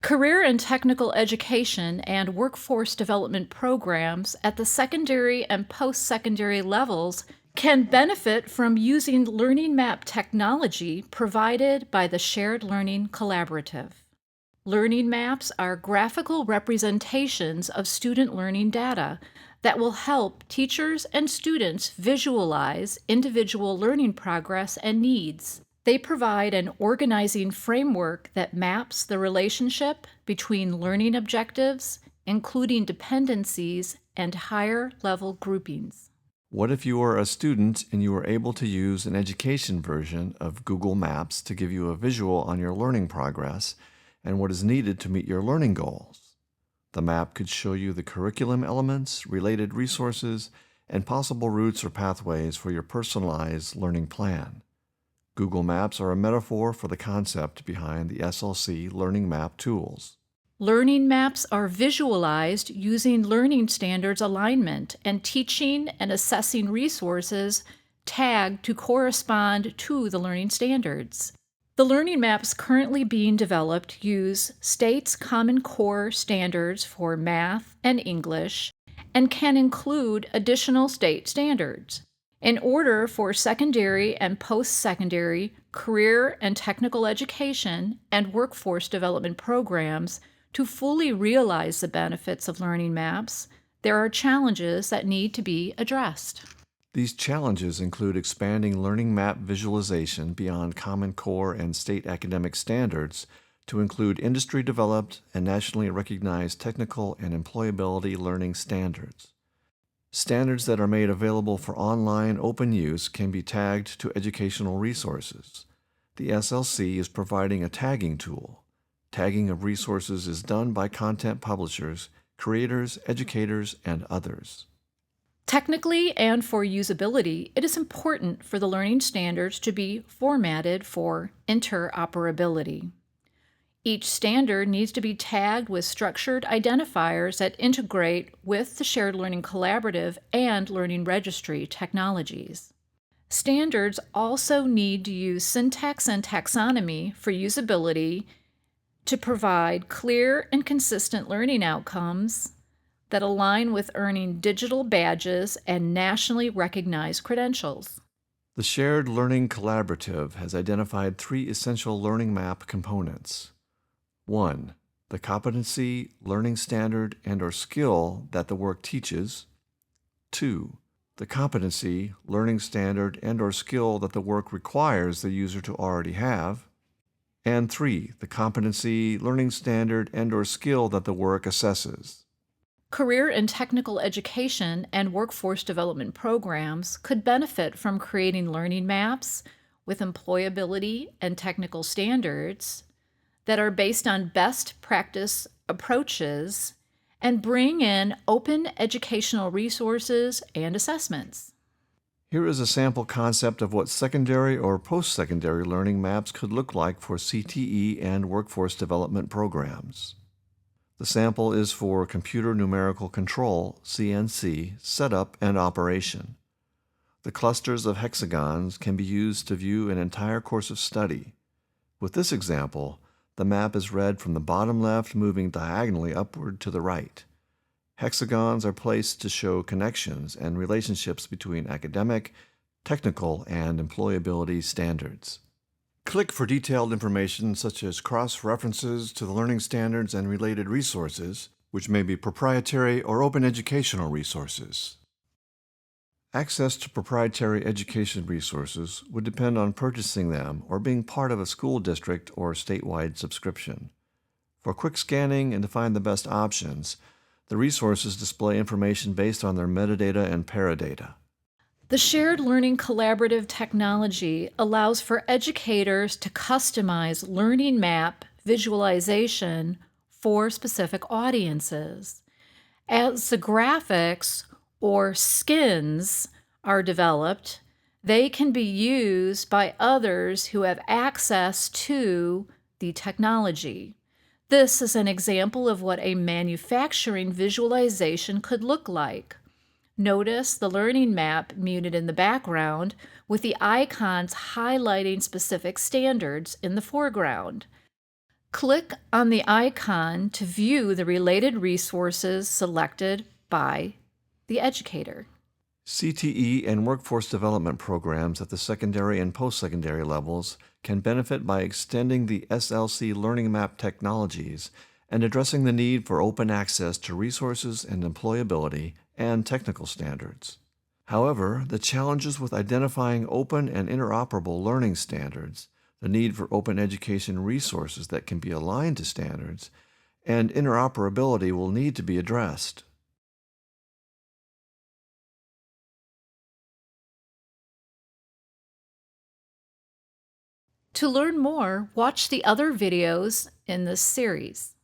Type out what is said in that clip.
Career and technical education and workforce development programs at the secondary and post-secondary levels can benefit from using Learning Map technology provided by the Shared Learning Collaborative. Learning maps are graphical representations of student learning data that will help teachers and students visualize individual learning progress and needs. They provide an organizing framework that maps the relationship between learning objectives, including dependencies and higher level groupings. What if you are a student and you are able to use an education version of Google Maps to give you a visual on your learning progress and what is needed to meet your learning goals? The map could show you the curriculum elements, related resources, and possible routes or pathways for your personalized learning plan. Google Maps are a metaphor for the concept behind the SLC Learning Map tools. Learning maps are visualized using learning standards alignment and teaching and assessing resources tagged to correspond to the learning standards. The learning maps currently being developed use states' Common Core standards for math and English and can include additional state standards. In order for secondary and post-secondary career and technical education and workforce development programs to fully realize the benefits of learning maps, there are challenges that need to be addressed. These challenges include expanding learning map visualization beyond Common Core and state academic standards to include industry-developed and nationally recognized technical and employability learning standards. Standards that are made available for online open use can be tagged to educational resources. The SLC is providing a tagging tool. Tagging of resources is done by content publishers, creators, educators, and others. Technically and for usability, it is important for the learning standards to be formatted for interoperability. Each standard needs to be tagged with structured identifiers that integrate with the Shared Learning Collaborative and Learning Registry technologies. Standards also need to use syntax and taxonomy for usability to provide clear and consistent learning outcomes that align with earning digital badges and nationally recognized credentials. The Shared Learning Collaborative has identified 3 essential learning map components. 1. The competency, learning standard, and/or skill that the work teaches. 2. The competency, learning standard, and/or skill that the work requires the user to already have. And 3. The competency, learning standard, and/or skill that the work assesses. Career and technical education and workforce development programs could benefit from creating learning maps with employability and technical standards that are based on best practice approaches and bring in open educational resources and assessments. Here is a sample concept of what secondary or post-secondary learning maps could look like for CTE and workforce development programs. The sample is for Computer Numerical Control, CNC, setup and operation. The clusters of hexagons can be used to view an entire course of study. With this example, the map is read from the bottom left moving diagonally upward to the right. Hexagons are placed to show connections and relationships between academic, technical, and employability standards. Click for detailed information such as cross-references to the learning standards and related resources, which may be proprietary or open educational resources. Access to proprietary education resources would depend on purchasing them or being part of a school district or statewide subscription. For quick scanning and to find the best options, the resources display information based on their metadata and paradata. The Shared Learning Collaborative technology allows for educators to customize learning map visualization for specific audiences. As the graphics or skins are developed, they can be used by others who have access to the technology. This is an example of what a manufacturing visualization could look like. Notice the learning map muted in the background with the icons highlighting specific standards in the foreground. Click on the icon to view the related resources selected by the educator. CTE and workforce development programs at the secondary and post-secondary levels can benefit by extending the SLC Learning Map technologies and addressing the need for open access to resources and employability and technical standards. However, the challenges with identifying open and interoperable learning standards, the need for open education resources that can be aligned to standards, and interoperability will need to be addressed. To learn more, watch the other videos in this series.